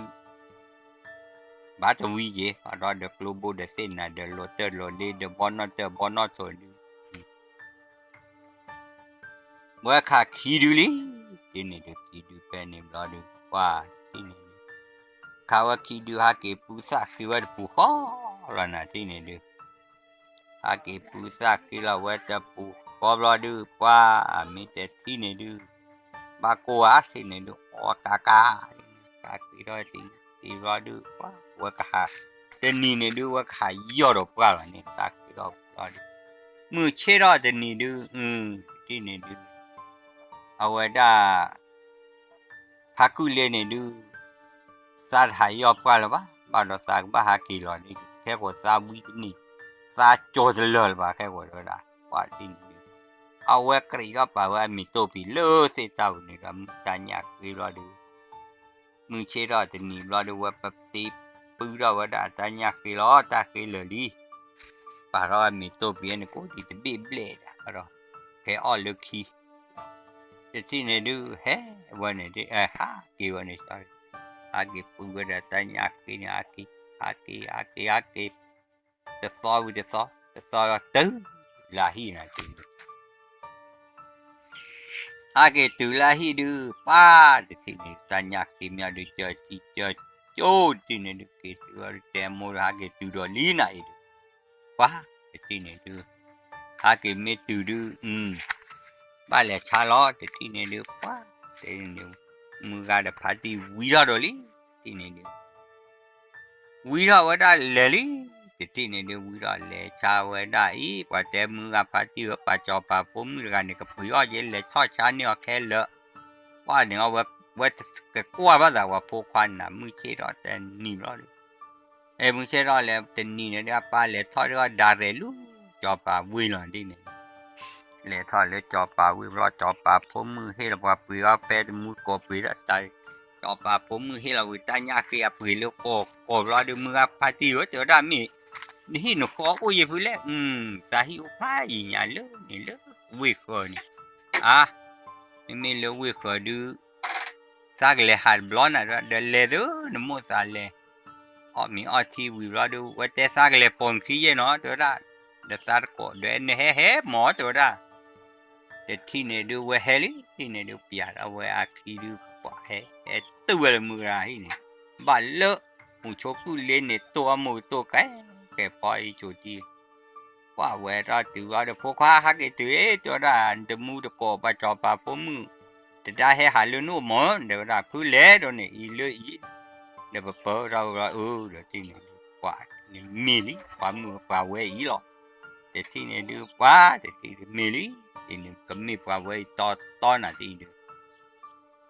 บ้าจะวิ่งเราเด็กลูกบูเดสินะเด็กโรเตอร์โรดีเด็กบอนนอตโซดูเมื่อขาขี้ดูลิที่นี่ดูขี้ดูเป็นนี่เราดูว่าที่นี่เขาว่าขี้ดูหาเก็บปูซาคือว่าปูข้อแล้วนะที่นี่ดูหาเก็บปูซาคือเราว่าจะปู ก็รอดูว่ามีแต่ที่ไหนดูบากัวที่ไหนดูโอ้กาคือรอตีรอดูว่าขาแต่นี่เนี่ยดูว่าขายยอดกว่าละเนี่ยกาคือรอดูมือเชื่อแต่นี่ดูที่ไหนดูเอาไว้ได้พักกุเลเนี่ยดูสาหายยอดกว่าหรือเปล่าบ้านเราสักบ้าหากี่หลอนี่แค่กว่าซาบุยนี่ซาโจทย์เลยบ้าแค่กว่าเราได้ว่าที่นี่เอาไว้กรีก็ป่าว่ามีตัวปีเลือเสียเต่าเนี่ยก็ตายยากคือรอดูมือเชื่อแต่นี่รอดูว่าปฏิปืนเราว่าได้ตายยากคือรอตาคือเลยดิป่าเรามีตัวปีเนี่ยก็ดีแต่บีบเบลดอะเราแค่อ้อลึกขี้แต่ที่เนี่ยดูเฮ้วันนี้ดิฮะกี่วันนี้ใช่ Agi pugada tanya aki the saw tu lahi na tu agi tu lahi du pa ti ni tanya ki mya du cho ti ni du ki tu demo agi tu do li na i du pa ti ni du agi me tu du ba le cha lo ti ni du pa ti ni Muga da party wira doli tine de wira wada leli tine de wira le cha wada I pa te muga party pa cho pa pom ga ne ka pu yo je le cho cha ne o ke le wa ne o wa ke kwa ba da wa po kwan na mu che ro te ni ro e mu che ro le te ni ne da pa le tho ro da re lu cho pa wi lo di ne le tho le cho pa wi lo cho pa pom mu he la pa pu yo pe mu ko pu ra tai cho bà bố mưa hay là người ta nhà khi áp bưởi liệu cổ lo được mưa áp tí ở chỗ đó mi đi nó khó có gì vậy sao hiểu phải gì nhà lớn này lớn vui khờ này mình lớn vui khờ đưa sao cái hạt blond này ra để lấy đó nó mua sao lấy mình ở thì vui lo được vậy tại sao cái pon khí vậy nó chỗ đó để sao có để nó hết mỏ chỗ đó để thì này được vậy hết thì này được bịa ra vậy khi được quả hết tu về mưa ra này bà lỡ một chỗ cứ lên này tua một tua cái bòi chỗ gì quá về ra từ vào được phố khoa hát cái từ ấy cho ra được mua được cổ bà cho bà phố mưa thì ra hay hà luôn nó mở để ra cứ lẽ rồi này ý lỡ ý để bà bơ ra rồi thì này quả mì lý quả mưa quả về ý rồi để thì này được quá để thì mì lý thì cấm mì quả về to là thì được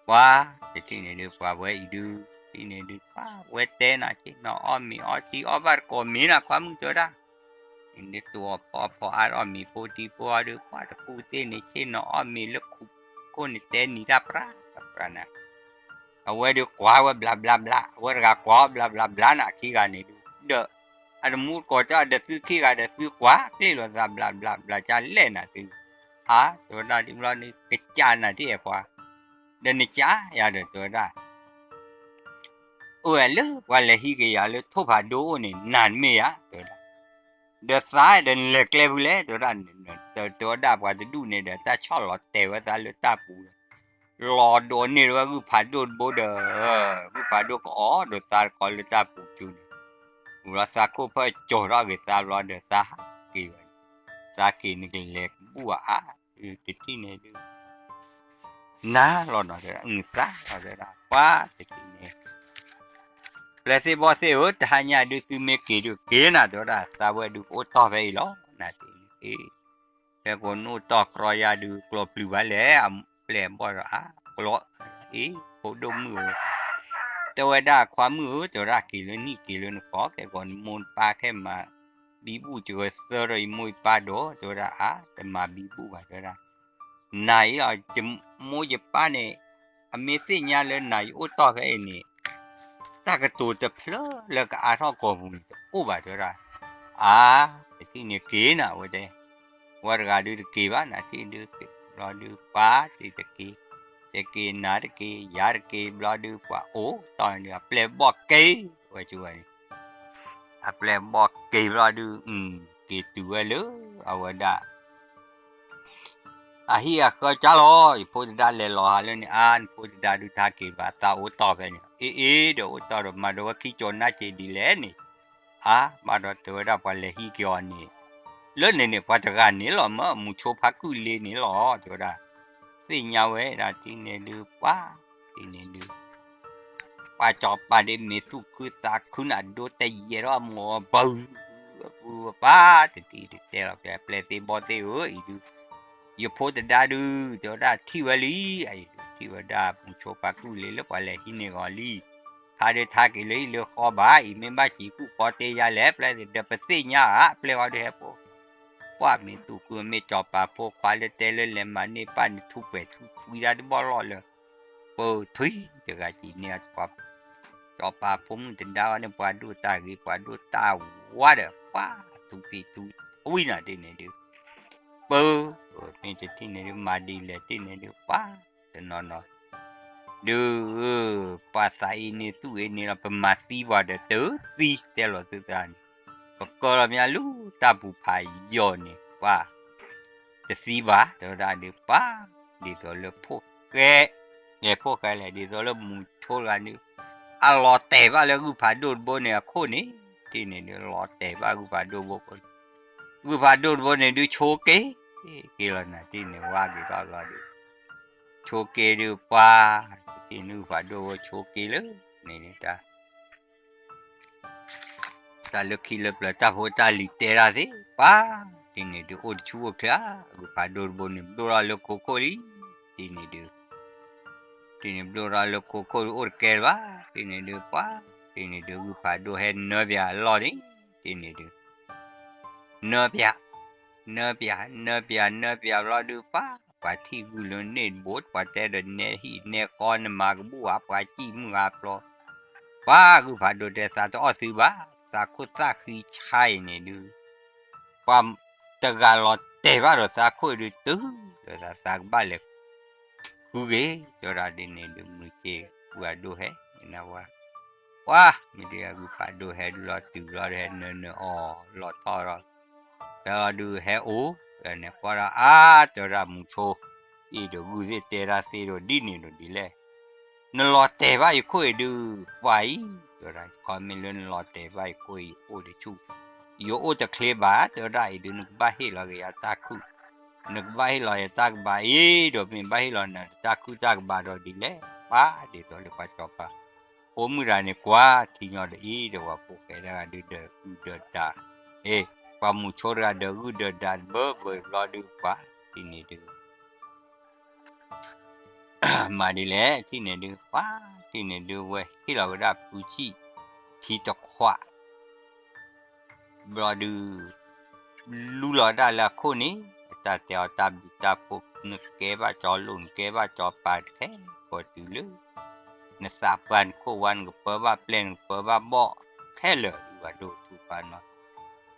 quá thì này được qua với đưa thì này được quá với tên là chứ nó mi ở thì ở bên có mi là quá muốn chơi đó thì tua bỏ ở mi po đi po được quá thì po tên này chứ nó mi lúc con này tên này ra nè ở với được quá với bla bla bla với ra quá bla bla bla nè khi cái này được ada mua có cho ada thứ khi ada thứ quá cái là ra bla bla bla cha lên nè từ rồi đó thì lo này cái cha này thì quá dan ni cha ya de to da o le wala hi ke ya le tho ba do ni nan me ya to da de sa de le kle bu le to da to da ba de du ne de ta cho lo te wa ta le ta pu lo do ni wa gu pha do bo de gu pha do ko de sa ko le ta pu chu ni ra sa ko pa cho ra ke sa lo de sa ki ni ke le bu ti ne du na lo no de sa lo de quá thì này Plese bose o hanya du su me ke du ke na do da sa we du o to ve lo na ti e ko no to kro ya du klo plu ba le ple bo ra klo ko do mu to we da kwa mu to ra ki lo ni ki lo no ko ke ko mon pa ke ma bi bu ju so ro mo pa do to ra te ma bi bu ba do ra nai a mo je pa ne a me se nya le nai o to ve ni ta cái tụ tập lỡ là cả thọ cổ vùng u bà đó ra thì nhiều kỹ nào vậy đây qua ra đưa kỳ bá nè thì đưa lo đưa quá thì kỳ nã kỳ giá kỳ lo đưa quá toàn là ple bọ kỳ vậy chú vậy ple bọ kỳ lo đưa kỳ tuổi lứa ở đó hi ko chalo ipo da le lo ha le ni po da du tha ki ba ta o to be ni do to do ma do ki cho na che di le ni ma do to da pa le hi kyo ni lớn này nè qua tất cả này là mà một số phát cứ lên này là chỗ đó thì nhau ấy là thì này được quá thì này được qua cho ba đêm mấy số cứ sa cứ là đôi tay gì đó mà bự bự quá thì là cái placebo thì ơi được yêu phố thì đã được chỗ đó thi vào lý ấy thi vào đó một số phát cứ lên là qua lại hình này gọi lý thà để thà cái lấy lừa khó bả mình ba chỉ cứ có tiền ra lép lại thì đập xí nhá plei vào đây po qua mình tụ cứ mình cho bà po qua lên tele lên mà nè ba nè thu về thu ra đi bỏ lọ rồi po thúi thì cái gì nè qua cho bà po mình tình đào nè qua đu ta cái qua đu ta quá được quá thu pi thu ui nè đi nè được po mình thì nè mà đi lên thì nè được quá thì nó Duh, pasal ini tu ini lah pemati pada tu si telo tu kan. Perkara mialu tabu payo ni. Wah, tersiba tu dah ada pa di tu le poke. Ye poke le di tu le muncul kan ni. Alo te ba le gu padut bo ni aku ni. Di ni ni lo te ba gu padut bo ko. Gu padut bo ni du choke. Kila na di ni wa gi ka lo di. Choke du pa. Ini pada choki le ni ta ta leki le plata hota litera de pa ini de od chuo kla pada bon dora le kokori ini dora le kokori or kelwa ini de pa ini de pada hen nabia lo ni ini de nabia lo de pa pa thi gulo ne bot pa te de ne hi ne kon ma bu pa chi mu lo ba gu pa do de sa to su ba sa khu sa khi chai ne du pa ta ga lo te ba ro sa khu du tu do sa ba le gu ge do ra de ne du mu che wa do he na wa mi de gu pa do he lo tu lo he ne o lo to ro da du he o ne kwa ra a to ra mu cho i do gu se te ra se ro di ni do di le nó lo tè vai coi được vậy rồi lại còn mình lên lo tè vai coi ô để chú yo ôจะเคลบาตัวได้ดูนึกบ้าให้เราcáiตาคุนึกบ้าให้เราตากบ้าเดี๋ยวmìnhบ้าให้เราเนี่ยตาคุตากบ้าเราดีเลยป้าเดี๋ยวเราไปจบป้าโอ้มือไรเนี่ยกว่าที่ยอดอีเดี๋ยวว่าพวกแกได้ดูเดือดตาความมุชระเดือดเดือดดานเบอร์รอดูป้าที่นี่ดูมาดีแล้วที่นี่ดูป้าที่นี่ดูเว้ยที่เราได้ผู้ชี้ที่ตะขวาบลอดูลูหลอได้ละคนนี้ตาเตียวตาปุกนึกเก็บว่าจอลุ่นเก็บว่าจอปาดแค่ปวดตื้อเลยนึกสาบันโควันก็เปิดว่าเปลี่ยนเปิดว่าบ่แค่เลยดูว่าดูทุกปันมา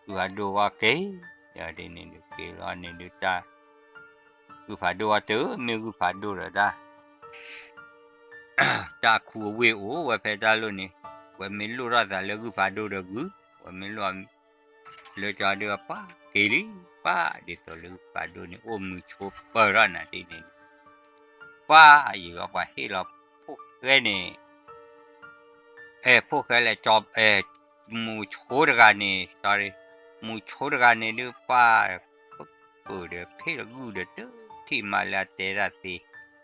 ดูว่าดูว่าเก๋เดี๋ยวนี้ดูเก๋แล้วนี่ดูตาดูผ่าดูว่าตื้อมีดูผ่าดูเลยได้ตาคูเวโอว่าเพดาลุนี่ว่าไม่รู้ว่าจะเลิกผ่าดูหรือกูว่าไม่รู้เลยจะดูป้าเกลีป้าเดี๋ยวเลยผ่าดูนี่โอ้มือชกเปิดร้านนะที่นี่ป้าอยู่กับว่าให้เราพวกแกนี่พวกแกเลยจอบมือชกกันนี่ sorry มือชกกันนี่ดูป้าเปิดเดี๋ยวให้เรากูเดี๋ยวที่มาลาเตระตี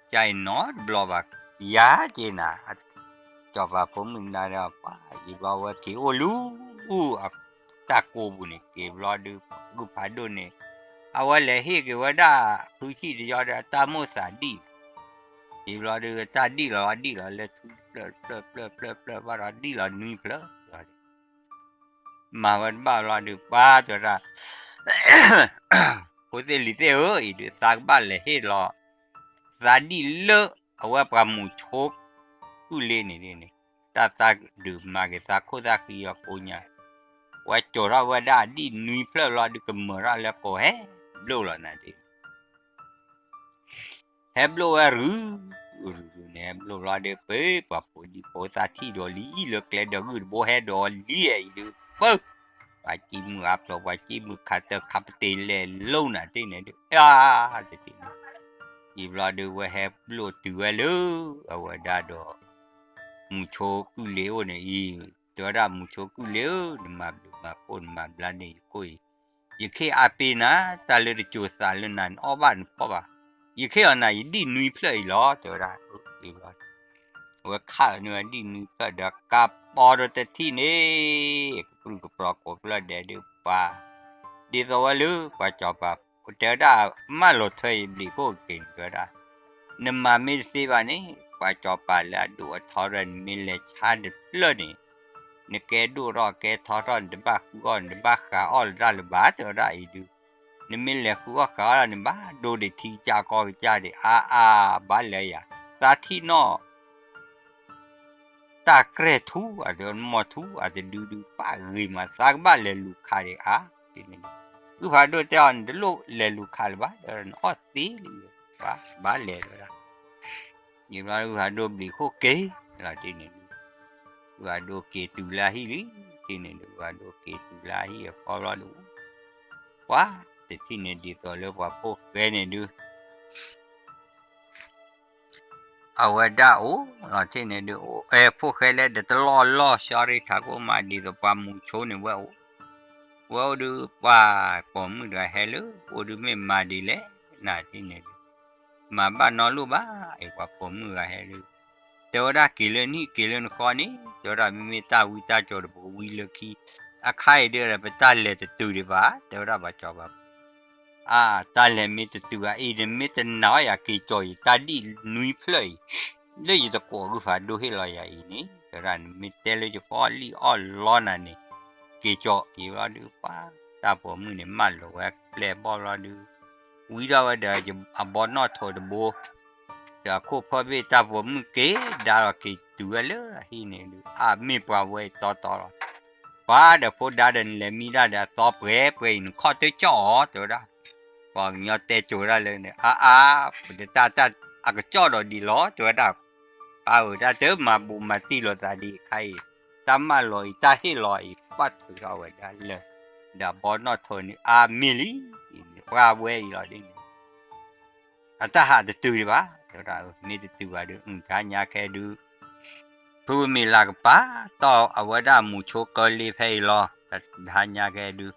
ใจนอดบล็อกยาเจน่ะจอบว่าผมมึงได้แล้วป้าอยู่ว่าว่าที่โอลูตาโกบุนี่เก็บรอดูกูผ่าดูนี่เอาไว้เลยให้เก็บว่าได้ผู้ชี้จะยอดตาโมสาดีเก็บรอดูตาดีหรอเลยทุเปล่ว่าเราดีหรอนี่เปล่ามาวันบ้ารอดูป้าตัวละผู้เสลิเตออีดูสักบ้านเลยให้รอสาดีเลอะเอาไว้ปรามูชกกูเล่นนี่ตาสักดื่มมาเก็บสักโคสักยาโกญาว่าโจราว่าได้ดีนุยเพลอรอดูกับเมื่อไรแล้วก็เฮ้บลูแล้วนะดิเฮ้บลูว่ารู้เนี่ยบลูรอเดเป๊ะปะปุ๊ดิโพสาที่ดอลลี่เลือกแล้วเดี๋ยวกูโบเฮดอลลี่ไอ้ดูปุ๊บว่าจีมืออัพเราว่าจีมือขัดเตอร์ขับเตลเลยลูนะที่เนี่ยดูจะที่อีบลอดูว่าเฮ้บลูตัวลูเอาว่าได้ดอมุโชกุเลวเนี่ยอีตัวรามุโชกุเลวเนี่ยมาปนมาบลานี่คุย ยี่เคอาปีนะตาเลยจะจูสาลนันอ้อบ้านพ่อบ่ายี่เคอันไหนดีนุยเพลย์ล้อเดี๋ยวได้ดีล้อว่าข้าวเนี่ยดีนุยเพลย์เด็กกับปอดแต่ที่นี่คุณก็ปลอกกบแล้วเดี๋ยวป่าดีตัวลูกว่าจอบแบบเดี๋ยวได้มาลดเทยดีก็เก่งก็ได้นึ่งมาไม่สิบวันนี้ว่าจอบป่าแล้วดูทอรันมิเลชาร์ดเลยนี่เนี่ยแกดูรอแกทอรันเดบักก่อนเดบักขาออลได้หรือบ้าเดี๋ยวได้ดู ni mille kuwa kala ni ba do de ti ja ko ja de ba le ya sa thi no ta kre thu a de mo thu a de du pa ri ma sa ba le lu kha de ti ni u ha do te on de lu le lu kha ba de no ti ba le ra ni ba u ha do bi ko ke la ti ni u ha do ke tu la hi li ti ni u ha do ke tu la hi ko la lu waแต่ที่เนี่ยดีต่อเลยว่าพวกแกเนี่ยดูเอาไว้ได้โอ้เราที่เนี่ยดูพวกแกเลยเดี๋ยวตลอดล้อชาริทักว่ามาดีต่อปามุชเนี่ยว่าดูป่าผมมือได้เฮลูว่าดูไม่มาดีเลยน่าที่เนี่ยดูมาบ้านนอนลูบ้าไอ้ว่าผมมือได้เฮลูแต่ว่าได้กิเลนนี่กิเลนข้อนี้เดี๋ยวเราไม่ตาวิตาจอดบุวิลกี้อาใครเดี๋ยวเราไปตาเลยจะตื่นดีบ้าเดี๋ยวเราไปจอบแบบตาเลมิตตัวเดมิตน้อยกี่จอยตาดีนุยเพลย์เลยจะตะโกนรู้ฝ่าดูให้ลอยนี่แต่ร้านมิเตเลยจะพอลีออลล้อนั่นนี่กี่จอยกี่ว่าดูป้าตาผมมือเนี่ยมันเลยแปลบอลดูวิดาวเดี๋ยวจะบอลนอทอดบัวเดี๋ยวคู่พ่อเวตาผมมือเก๋ดาวกี่ตัวเลยที่นี่ดูมีปลาเวต่อป้าเดี๋ยวพอดาเดินเลยมีได้เดี๋ยวต่อเปรย์ข้อตัวจ่อตัวได้พอเงาเตะจูได้เลยเนี่ยเดี๋ยวตาก็จ่อดดีล้อตัวดับถ้าเจอมาบูมาตีรถดีใครตามมาลอยตาให้ลอยปัดถึงเอาไว้ได้เลยเดี๋ยวบอลนอทนมิลลี่ปลาเวย์ลอยดิ้งถ้าหาจะตื่นบ้าเดี๋ยวเราไม่ได้ตื่นบ้าดูการยาแค่ดูผู้มีหลักป้าต่อเอาไว้ได้มูโชกลีเพย์ล้อแต่ทานยาแค่ดู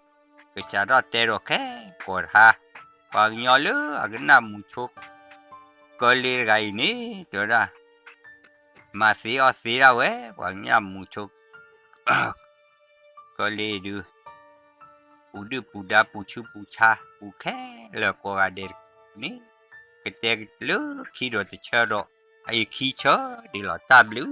ก็จะรอดเตะโอเคกดฮะPagnyolo agna mucho colir gaini tora masih osira we pagnya mucho coliru udu puda puchu pucha puke le ko ader ni ketek lu kido te chero ai ki cho di lo tablu